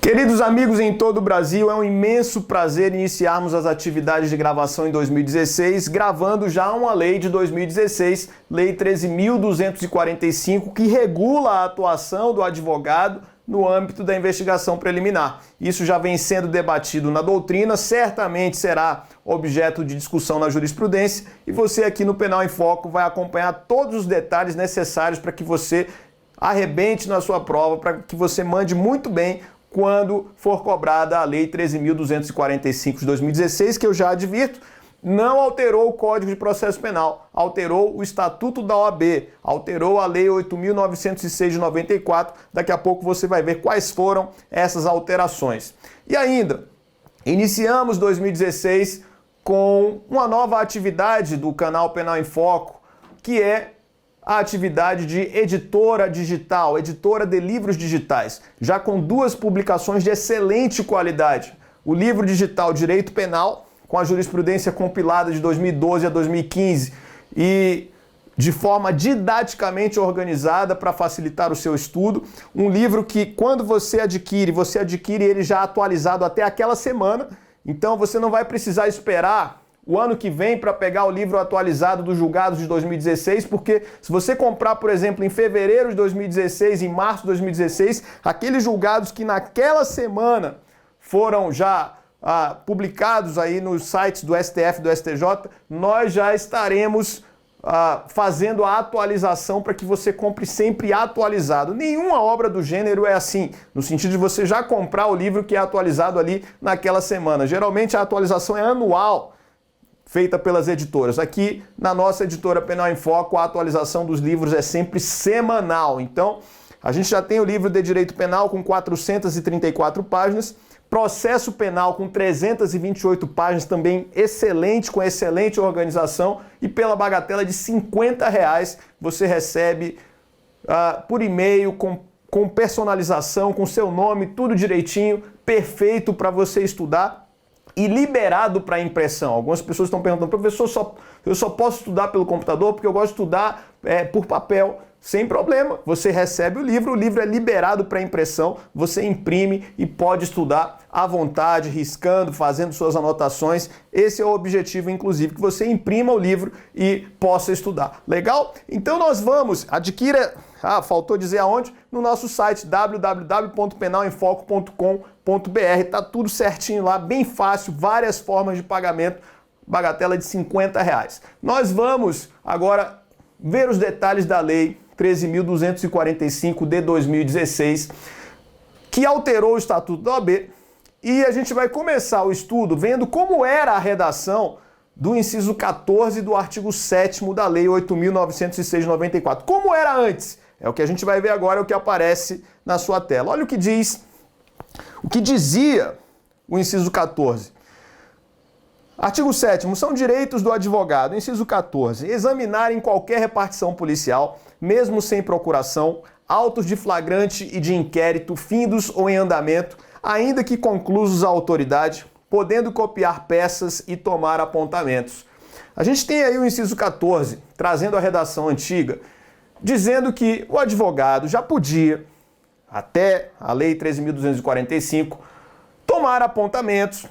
Queridos amigos em todo o Brasil, é um imenso prazer iniciarmos as atividades de gravação em 2016, gravando já uma lei de 2016, Lei 13.245, que regula a atuação do advogado no âmbito da investigação preliminar. Isso já vem sendo debatido na doutrina, certamente será objeto de discussão na jurisprudência, e você aqui no Penal em Foco vai acompanhar todos os detalhes necessários para que você arrebente na sua prova, para que você mande muito bem quando for cobrada a Lei 13.245 de 2016, que eu já advirto, não alterou o Código de Processo Penal, alterou o Estatuto da OAB, alterou a Lei 8.906 de 94, daqui a pouco você vai ver quais foram essas alterações. E ainda, iniciamos 2016 com uma nova atividade do canal Penal em Foco, que é a atividade de editora digital, editora de livros digitais, já com duas publicações de excelente qualidade. O livro digital Direito Penal, com a jurisprudência compilada de 2012 a 2015 e de forma didaticamente organizada para facilitar o seu estudo. Um livro que, quando você adquire ele já atualizado até aquela semana, então você não vai precisar esperar o ano que vem para pegar o livro atualizado dos julgados de 2016, porque se você comprar, por exemplo, em fevereiro de 2016, em março de 2016, aqueles julgados que naquela semana foram já publicados aí nos sites do STF e do STJ, nós já estaremos fazendo a atualização para que você compre sempre atualizado. Nenhuma obra do gênero é assim, no sentido de você já comprar o livro que é atualizado ali naquela semana. Geralmente a atualização é anual, feita pelas editoras. Aqui, na nossa editora Penal em Foco, a atualização dos livros é sempre semanal. Então, a gente já tem o livro de Direito Penal com 434 páginas, Processo Penal com 328 páginas, também excelente, com excelente organização, e pela bagatela de R$50 você recebe por e-mail, com personalização, com seu nome, tudo direitinho, perfeito para você estudar e liberado para impressão. Algumas pessoas estão perguntando, professor, eu só posso estudar pelo computador porque eu gosto de estudar por papel. Sem problema, você recebe o livro é liberado para impressão, você imprime e pode estudar à vontade, riscando, fazendo suas anotações. Esse é o objetivo, inclusive, que você imprima o livro e possa estudar. Legal? Então nós vamos, adquira, faltou dizer aonde? No nosso site www.penalemfoco.com.br, tá tudo certinho lá, bem fácil, várias formas de pagamento, bagatela de R$50. Nós vamos agora ver os detalhes da Lei 13.245 de 2016, que alterou o Estatuto da OAB, e a gente vai começar o estudo vendo como era a redação do inciso 14 do artigo 7º da Lei 8.906 de 94. Como era antes? É o que a gente vai ver agora, é o que aparece na sua tela. Olha o que diz, o que dizia o inciso 14. Artigo 7º, são direitos do advogado, inciso 14, examinar em qualquer repartição policial, mesmo sem procuração, autos de flagrante e de inquérito, findos ou em andamento, ainda que conclusos à autoridade, podendo copiar peças e tomar apontamentos. A gente tem aí o inciso 14, trazendo a redação antiga, dizendo que o advogado já podia, até a Lei 13.245, tomar apontamentos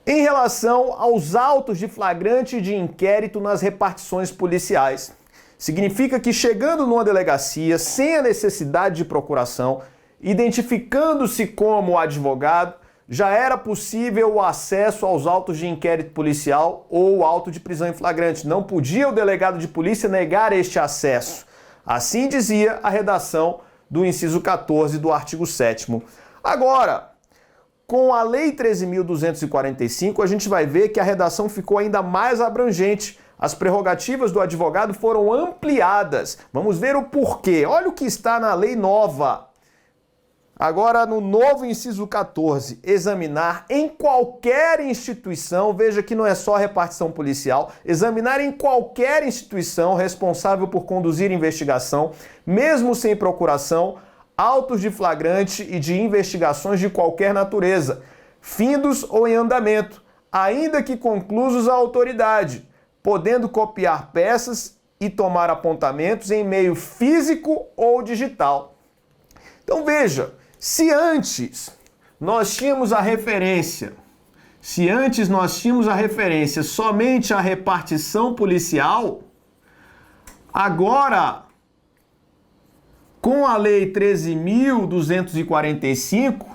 em relação aos autos de flagrante e de inquérito nas repartições policiais. Significa que, chegando numa delegacia, sem a necessidade de procuração, identificando-se como advogado, já era possível o acesso aos autos de inquérito policial ou o auto de prisão em flagrante. Não podia o delegado de polícia negar este acesso. Assim dizia a redação do inciso 14 do artigo 7º. Agora, com a Lei 13.245, a gente vai ver que a redação ficou ainda mais abrangente. As prerrogativas do advogado foram ampliadas. Vamos ver o porquê. Olha o que está na lei nova. Agora, no novo inciso 14, examinar em qualquer instituição, veja que não é só repartição policial, examinar em qualquer instituição responsável por conduzir investigação, mesmo sem procuração, autos de flagrante e de investigações de qualquer natureza, findos ou em andamento, ainda que conclusos à autoridade, podendo copiar peças e tomar apontamentos em meio físico ou digital. Então veja, Se antes nós tínhamos a referência somente à repartição policial, agora, com a Lei 13.245,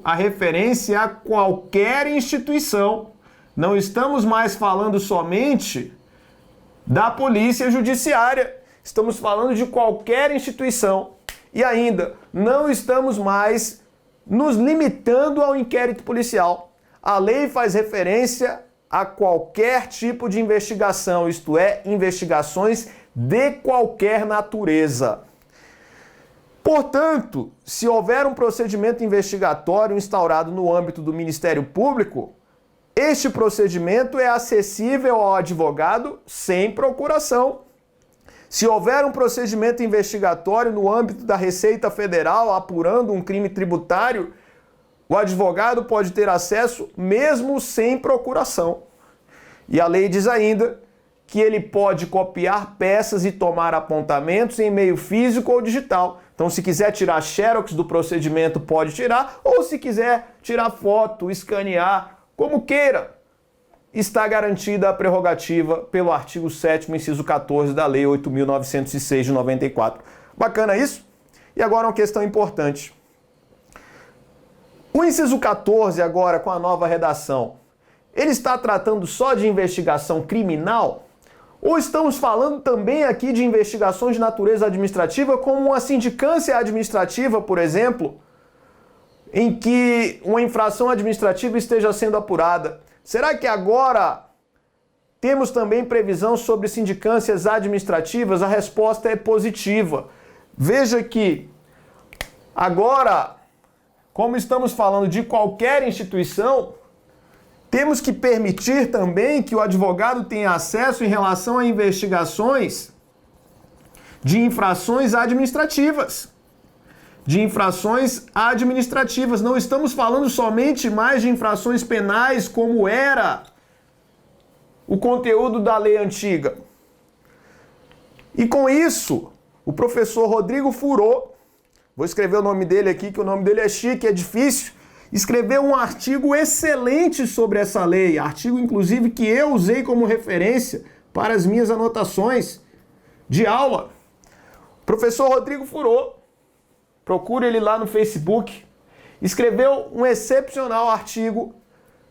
a referência a qualquer instituição. Não estamos mais falando somente da Polícia Judiciária, estamos falando de qualquer instituição. E ainda, não estamos mais nos limitando ao inquérito policial. A lei faz referência a qualquer tipo de investigação, isto é, investigações de qualquer natureza. Portanto, se houver um procedimento investigatório instaurado no âmbito do Ministério Público, este procedimento é acessível ao advogado sem procuração. Se houver um procedimento investigatório no âmbito da Receita Federal apurando um crime tributário, o advogado pode ter acesso mesmo sem procuração. E a lei diz ainda que ele pode copiar peças e tomar apontamentos em meio físico ou digital. Então, se quiser tirar xerox do procedimento, pode tirar, ou se quiser tirar foto, escanear, como queira. Está garantida a prerrogativa pelo artigo 7º, inciso 14 da Lei 8.906 de 94. Bacana isso? E agora uma questão importante. O inciso 14, agora com a nova redação, ele está tratando só de investigação criminal? Ou estamos falando também aqui de investigações de natureza administrativa, como uma sindicância administrativa, por exemplo, em que uma infração administrativa esteja sendo apurada? Será que agora temos também previsão sobre sindicâncias administrativas? A resposta é positiva. Veja que agora, como estamos falando de qualquer instituição, temos que permitir também que o advogado tenha acesso em relação a investigações de infrações administrativas. Não estamos falando somente mais de infrações penais, como era o conteúdo da lei antiga. E com isso, o professor Rodrigo Furô, vou escrever o nome dele aqui, que o nome dele é chique, é difícil, escreveu um artigo excelente sobre essa lei, artigo inclusive que eu usei como referência para as minhas anotações de aula. Professor Rodrigo Furô, procure ele lá no Facebook, escreveu um excepcional artigo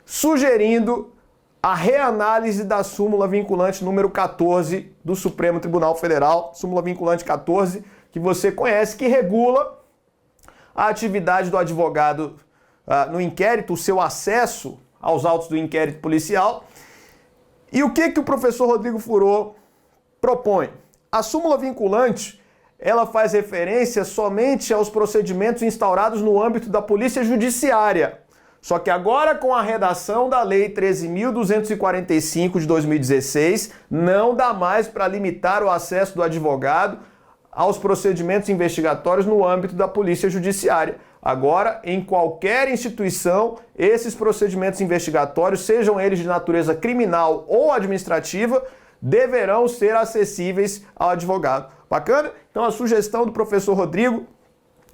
sugerindo a reanálise da súmula vinculante número 14 do Supremo Tribunal Federal, súmula vinculante 14, que você conhece, que regula a atividade do advogado no inquérito, o seu acesso aos autos do inquérito policial. E o que o professor Rodrigo Furô propõe? A súmula vinculante, ela faz referência somente aos procedimentos instaurados no âmbito da Polícia Judiciária. Só que agora, com a redação da Lei 13.245 de 2016, não dá mais para limitar o acesso do advogado aos procedimentos investigatórios no âmbito da Polícia Judiciária. Agora, em qualquer instituição, esses procedimentos investigatórios, sejam eles de natureza criminal ou administrativa, deverão ser acessíveis ao advogado. Bacana? Então, a sugestão do professor Rodrigo,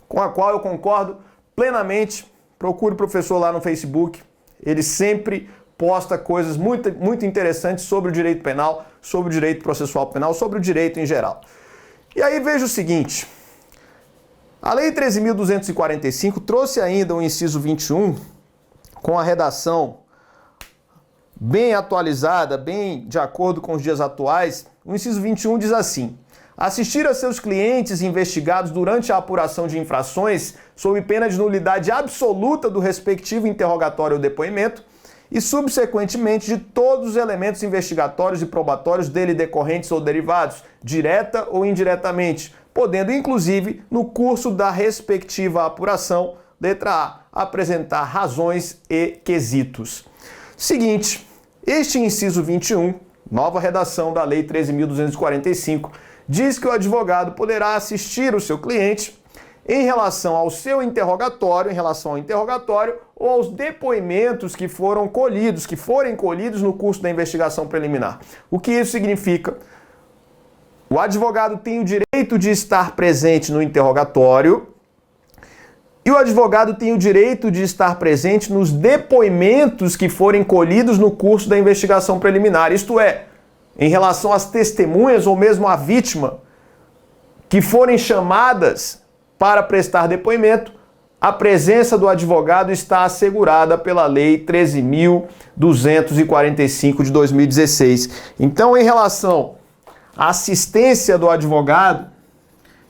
com a qual eu concordo plenamente, procure o professor lá no Facebook. Ele sempre posta coisas muito interessantes sobre o direito penal, sobre o direito processual penal, sobre o direito em geral. E aí veja o seguinte, a Lei 13.245 trouxe ainda o inciso 21 com a redação bem atualizada, bem de acordo com os dias atuais. O inciso 21 diz assim: assistir a seus clientes investigados durante a apuração de infrações sob pena de nulidade absoluta do respectivo interrogatório ou depoimento e, subsequentemente, de todos os elementos investigatórios e probatórios dele decorrentes ou derivados, direta ou indiretamente, podendo, inclusive, no curso da respectiva apuração, letra A, apresentar razões e quesitos. Seguinte, este inciso 21, nova redação da Lei 13.245, diz que o advogado poderá assistir o seu cliente em relação ao seu interrogatório, ou aos depoimentos que forem colhidos no curso da investigação preliminar. O que isso significa? o advogado tem o direito de estar presente no interrogatório e o advogado tem o direito de estar presente nos depoimentos que forem colhidos no curso da investigação preliminar. Isto é, em relação às testemunhas ou mesmo à vítima que forem chamadas para prestar depoimento, a presença do advogado está assegurada pela Lei 13.245 de 2016. Então, em relação à assistência do advogado,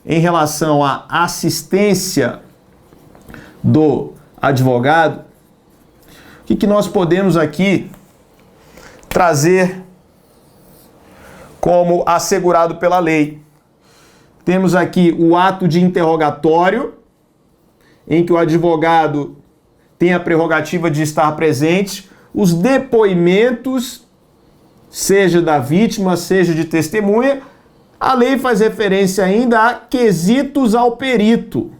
em relação à assistência do advogado, o que nós podemos aqui trazer como assegurado pela lei? Temos aqui o ato de interrogatório, em que o advogado tem a prerrogativa de estar presente, os depoimentos, seja da vítima, seja de testemunha. A lei faz referência ainda a quesitos ao perito.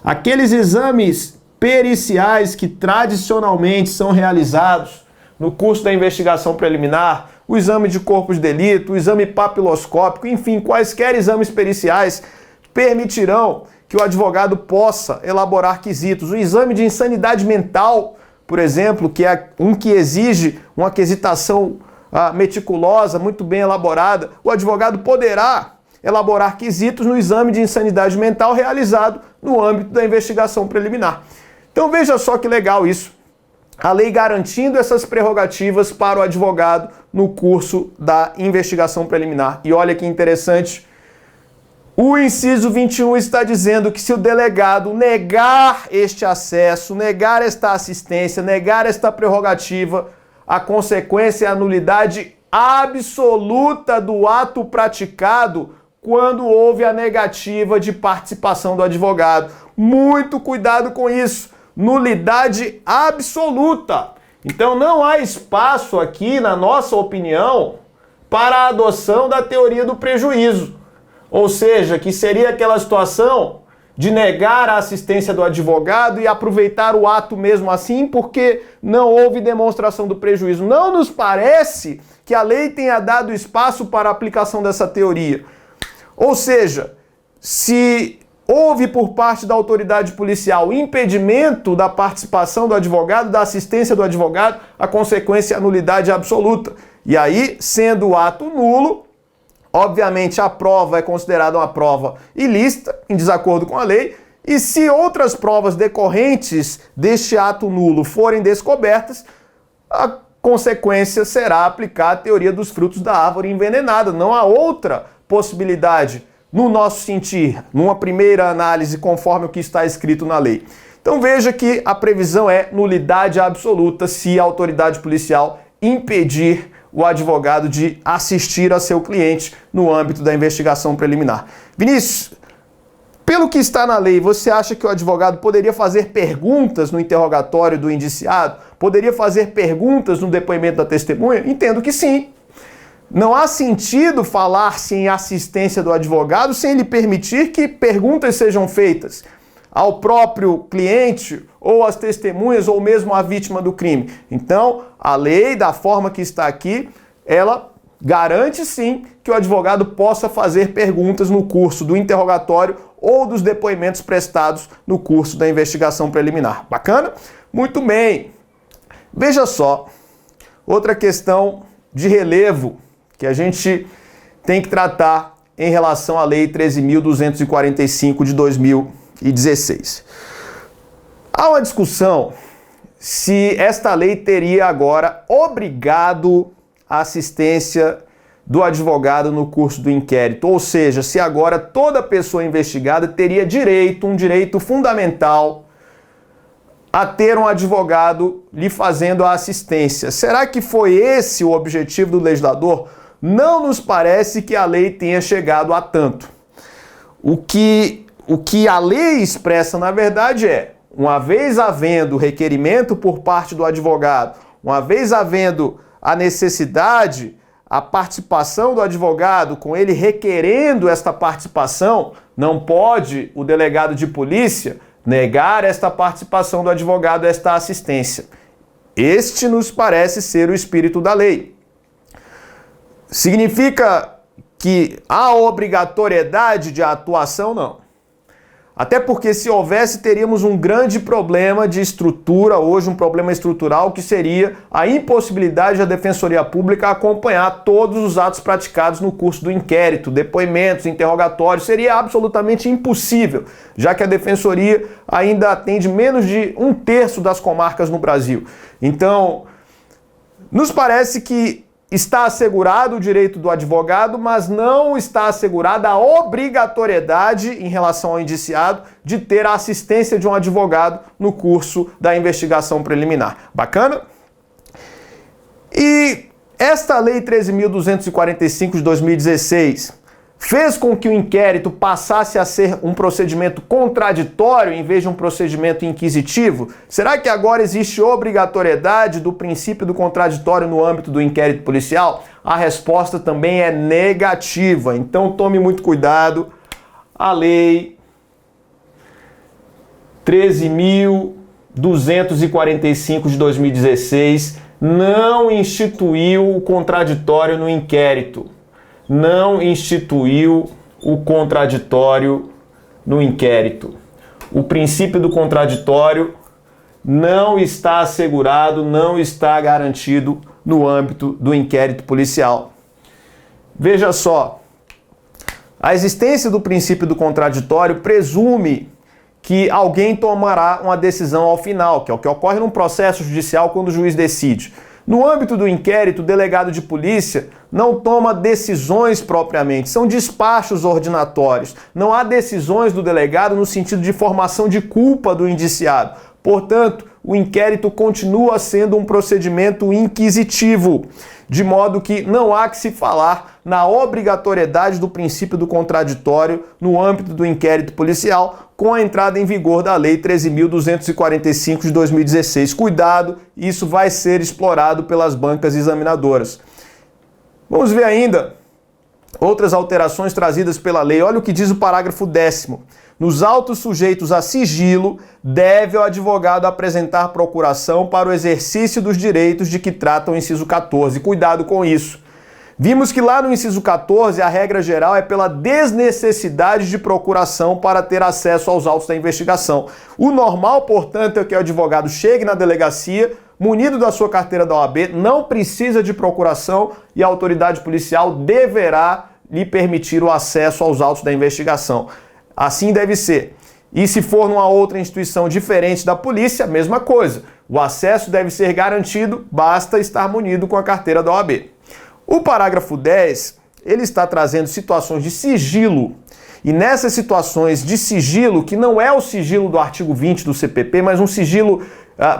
Aqueles exames periciais que tradicionalmente são realizados no curso da investigação preliminar, o exame de corpo de delito, o exame papiloscópico, enfim, quaisquer exames periciais permitirão que o advogado possa elaborar quesitos. O exame de insanidade mental, por exemplo, que é um que exige uma quesitação meticulosa, muito bem elaborada, o advogado poderá elaborar quesitos no exame de insanidade mental realizado no âmbito da investigação preliminar. Então veja só que legal isso. A lei garantindo essas prerrogativas para o advogado no curso da investigação preliminar. E olha que interessante, o inciso 21 está dizendo que se o delegado negar este acesso, negar esta assistência, negar esta prerrogativa, a consequência é a nulidade absoluta do ato praticado quando houve a negativa de participação do advogado. Muito cuidado com isso. Nulidade absoluta. Então não há espaço aqui, na nossa opinião, para a adoção da teoria do prejuízo. Ou seja, que seria aquela situação de negar a assistência do advogado e aproveitar o ato mesmo assim porque não houve demonstração do prejuízo. Não nos parece que a lei tenha dado espaço para a aplicação dessa teoria. Ou seja, se houve por parte da autoridade policial impedimento da participação do advogado, da assistência do advogado, a consequência é a nulidade absoluta. E aí, sendo o ato nulo, obviamente a prova é considerada uma prova ilícita, em desacordo com a lei, e se outras provas decorrentes deste ato nulo forem descobertas, a consequência será aplicar a teoria dos frutos da árvore envenenada. Não há outra possibilidade, no nosso sentir, numa primeira análise, conforme o que está escrito na lei. Então veja que a previsão é nulidade absoluta se a autoridade policial impedir o advogado de assistir a seu cliente no âmbito da investigação preliminar. Vinícius, pelo que está na lei, você acha que o advogado poderia fazer perguntas no interrogatório do indiciado? Poderia fazer perguntas no depoimento da testemunha? Entendo que sim. Não há sentido falar-se em assistência do advogado sem lhe permitir que perguntas sejam feitas ao próprio cliente ou às testemunhas ou mesmo à vítima do crime. Então, a lei, da forma que está aqui, ela garante sim que o advogado possa fazer perguntas no curso do interrogatório ou dos depoimentos prestados no curso da investigação preliminar. Bacana? Muito bem. Veja só, outra questão de relevo que a gente tem que tratar em relação à Lei 13.245 de 2016. Há uma discussão se esta lei teria agora obrigado a assistência do advogado no curso do inquérito, ou seja, se agora toda pessoa investigada teria direito, um direito fundamental, a ter um advogado lhe fazendo a assistência. Será que foi esse o objetivo do legislador? Não nos parece que a lei tenha chegado a tanto. O que a lei expressa, na verdade, é, uma vez havendo requerimento por parte do advogado, uma vez havendo a necessidade, a participação do advogado, com ele requerendo esta participação, não pode o delegado de polícia negar esta participação do advogado, esta assistência. Este nos parece ser o espírito da lei. Significa que há obrigatoriedade de atuação, não. Até porque se houvesse, teríamos um grande problema de estrutura, hoje um problema estrutural, que seria a impossibilidade da Defensoria Pública acompanhar todos os atos praticados no curso do inquérito, depoimentos, interrogatórios, seria absolutamente impossível, já que a Defensoria ainda atende menos de 1/3 das comarcas no Brasil. Então, nos parece que está assegurado o direito do advogado, mas não está assegurada a obrigatoriedade em relação ao indiciado de ter a assistência de um advogado no curso da investigação preliminar. Bacana? E esta Lei 13.245 de 2016 fez com que o inquérito passasse a ser um procedimento contraditório em vez de um procedimento inquisitivo? Será que agora existe obrigatoriedade do princípio do contraditório no âmbito do inquérito policial? A resposta também é negativa. Então tome muito cuidado. A Lei 13.245 de 2016 não instituiu o contraditório no inquérito. Não instituiu o contraditório no inquérito. O princípio do contraditório não está assegurado, não está garantido no âmbito do inquérito policial. Veja só, a existência do princípio do contraditório presume que alguém tomará uma decisão ao final, que é o que ocorre num processo judicial quando o juiz decide. No âmbito do inquérito, o delegado de polícia não toma decisões propriamente, são despachos ordinatórios. Não há decisões do delegado no sentido de formação de culpa do indiciado. Portanto, o inquérito continua sendo um procedimento inquisitivo, de modo que não há que se falar na obrigatoriedade do princípio do contraditório no âmbito do inquérito policial, com a entrada em vigor da Lei 13.245 de 2016. Cuidado, isso vai ser explorado pelas bancas examinadoras. Vamos ver ainda outras alterações trazidas pela lei. Olha o que diz o parágrafo 10º. Nos autos sujeitos a sigilo, deve o advogado apresentar procuração para o exercício dos direitos de que trata o inciso 14. Cuidado com isso. Vimos que lá no inciso 14 a regra geral é pela desnecessidade de procuração para ter acesso aos autos da investigação. O normal, portanto, é que o advogado chegue na delegacia, munido da sua carteira da OAB, não precisa de procuração e a autoridade policial deverá lhe permitir o acesso aos autos da investigação. Assim deve ser. E se for numa outra instituição diferente da polícia, a mesma coisa. O acesso deve ser garantido, basta estar munido com a carteira da OAB. O parágrafo 10, ele está trazendo situações de sigilo. E nessas situações de sigilo, que não é o sigilo do artigo 20 do CPP, mas um sigilo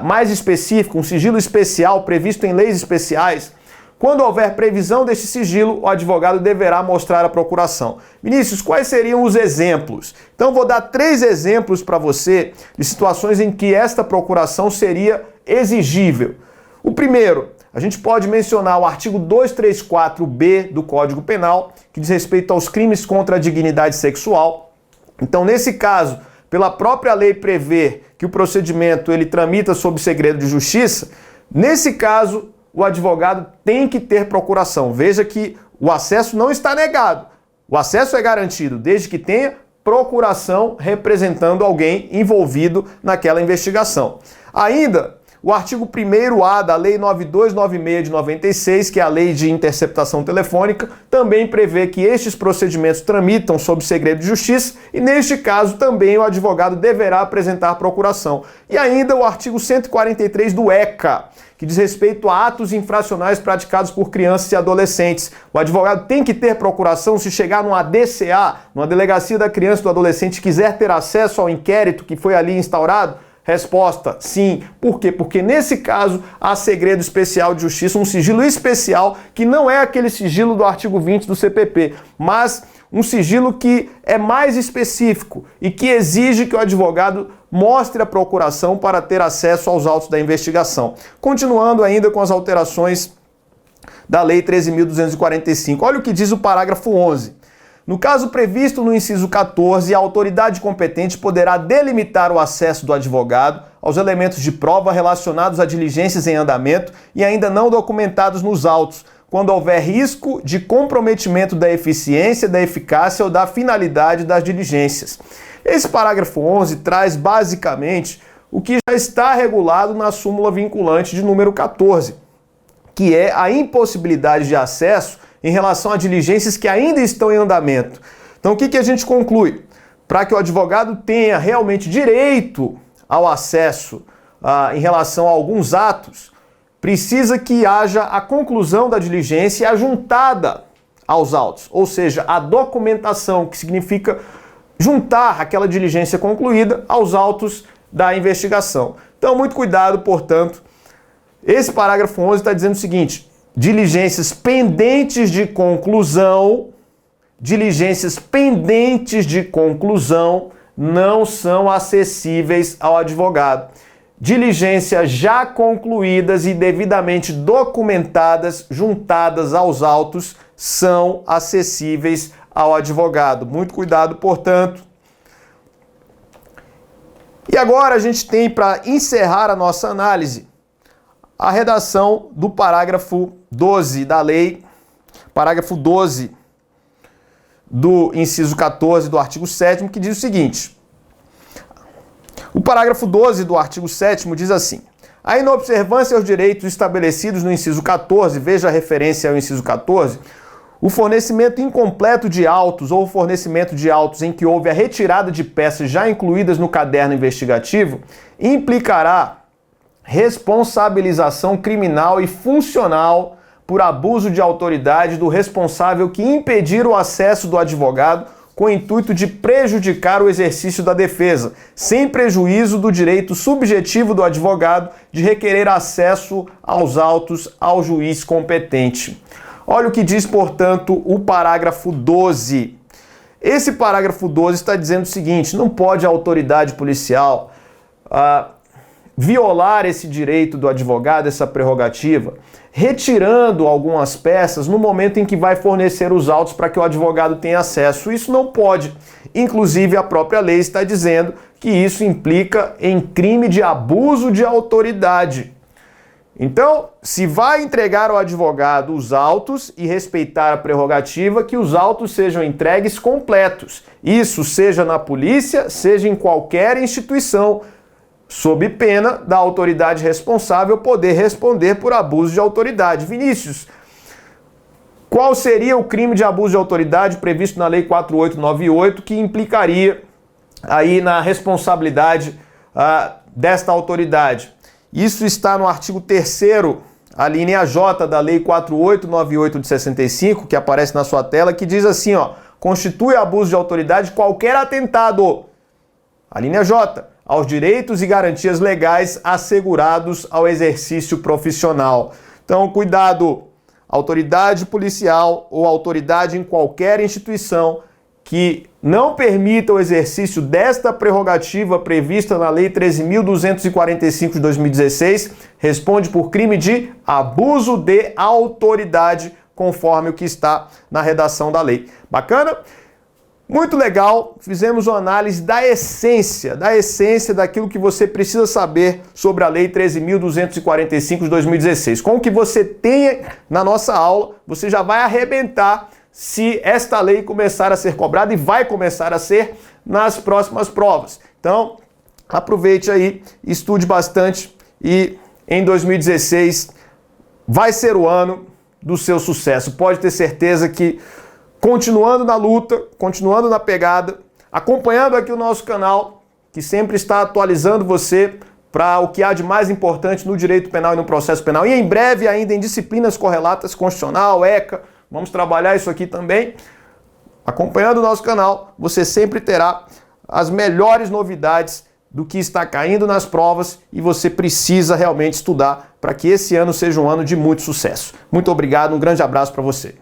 mais específico, um sigilo especial previsto em leis especiais, quando houver previsão deste sigilo, o advogado deverá mostrar a procuração. Vinícius, quais seriam os exemplos? Então vou dar 3 exemplos para você de situações em que esta procuração seria exigível. O primeiro, a gente pode mencionar o artigo 234-B do Código Penal, que diz respeito aos crimes contra a dignidade sexual. Então, nesse caso, pela própria lei prever que o procedimento ele tramita sob segredo de justiça, nesse caso, o advogado tem que ter procuração. Veja que o acesso não está negado. O acesso é garantido, desde que tenha procuração representando alguém envolvido naquela investigação. Ainda, o artigo 1º-A da Lei 9296 de 96, que é a Lei de Interceptação Telefônica, também prevê que estes procedimentos tramitam sob segredo de justiça e, neste caso, também o advogado deverá apresentar procuração. E ainda o artigo 143 do ECA, que diz respeito a atos infracionais praticados por crianças e adolescentes. O advogado tem que ter procuração se chegar numa DCA, numa Delegacia da Criança e do Adolescente, e quiser ter acesso ao inquérito que foi ali instaurado. Resposta, sim. Por quê? Porque nesse caso há segredo especial de justiça, um sigilo especial que não é aquele sigilo do artigo 20 do CPP, mas um sigilo que é mais específico e que exige que o advogado mostre a procuração para ter acesso aos autos da investigação. Continuando ainda com as alterações da Lei 13.245. Olha o que diz o parágrafo 11. No caso previsto no inciso 14, a autoridade competente poderá delimitar o acesso do advogado aos elementos de prova relacionados a diligências em andamento e ainda não documentados nos autos, quando houver risco de comprometimento da eficiência, da eficácia ou da finalidade das diligências. Esse parágrafo 11 traz basicamente o que já está regulado na súmula vinculante de número 14, que é a impossibilidade de acesso em relação a diligências que ainda estão em andamento. Então o que a gente conclui? Para que o advogado tenha realmente direito ao acesso em relação a alguns atos, precisa que haja a conclusão da diligência ajuntada aos autos, ou seja, a documentação, que significa juntar aquela diligência concluída aos autos da investigação. Então, muito cuidado, portanto. Esse parágrafo 11 está dizendo o seguinte: diligências pendentes de conclusão não são acessíveis ao advogado. Diligências já concluídas e devidamente documentadas, juntadas aos autos, são acessíveis ao advogado. Muito cuidado, portanto. E agora a gente tem, para encerrar a nossa análise, a redação do parágrafo 12 da lei, parágrafo 12 do inciso 14 do artigo 7º, que diz o seguinte: o parágrafo 12 do artigo 7º diz assim: a inobservância aos direitos estabelecidos no inciso 14, veja a referência ao inciso 14, o fornecimento incompleto de autos ou o fornecimento de autos em que houve a retirada de peças já incluídas no caderno investigativo implicará responsabilização criminal e funcional por abuso de autoridade do responsável que impedir o acesso do advogado com o intuito de prejudicar o exercício da defesa, sem prejuízo do direito subjetivo do advogado de requerer acesso aos autos ao juiz competente. Olha o que diz, portanto, o parágrafo 12. Esse parágrafo 12 está dizendo o seguinte: não pode a autoridade policial violar esse direito do advogado, essa prerrogativa, retirando algumas peças no momento em que vai fornecer os autos para que o advogado tenha acesso. Isso não pode. Inclusive, a própria lei está dizendo que isso implica em crime de abuso de autoridade. Então, se vai entregar ao advogado os autos e respeitar a prerrogativa, que os autos sejam entregues completos. Isso seja na polícia, seja em qualquer instituição, sob pena da autoridade responsável poder responder por abuso de autoridade. Vinícius, qual seria o crime de abuso de autoridade previsto na Lei 4898 que implicaria aí na responsabilidade desta autoridade? Isso está no artigo 3º, a linha J da Lei 4898 de 65, que aparece na sua tela, que diz assim, ó: constitui abuso de autoridade qualquer atentado, a linha J, aos direitos e garantias legais assegurados ao exercício profissional. Então, cuidado, autoridade policial ou autoridade em qualquer instituição que não permita o exercício desta prerrogativa prevista na Lei 13.245 de 2016, responde por crime de abuso de autoridade, conforme o que está na redação da lei. Bacana? Muito legal, fizemos uma análise da essência daquilo que você precisa saber sobre a Lei 13.245 de 2016. Com o que você tem na nossa aula, você já vai arrebentar se esta lei começar a ser cobrada, e vai começar a ser nas próximas provas. Então, aproveite aí, estude bastante e em 2016 vai ser o ano do seu sucesso. Pode ter certeza que continuando na luta, continuando na pegada, acompanhando aqui o nosso canal, que sempre está atualizando você para o que há de mais importante no direito penal e no processo penal. E em breve ainda em disciplinas correlatas, constitucional, ECA, vamos trabalhar isso aqui também. Acompanhando o nosso canal, você sempre terá as melhores novidades do que está caindo nas provas e você precisa realmente estudar para que esse ano seja um ano de muito sucesso. Muito obrigado, um grande abraço para você.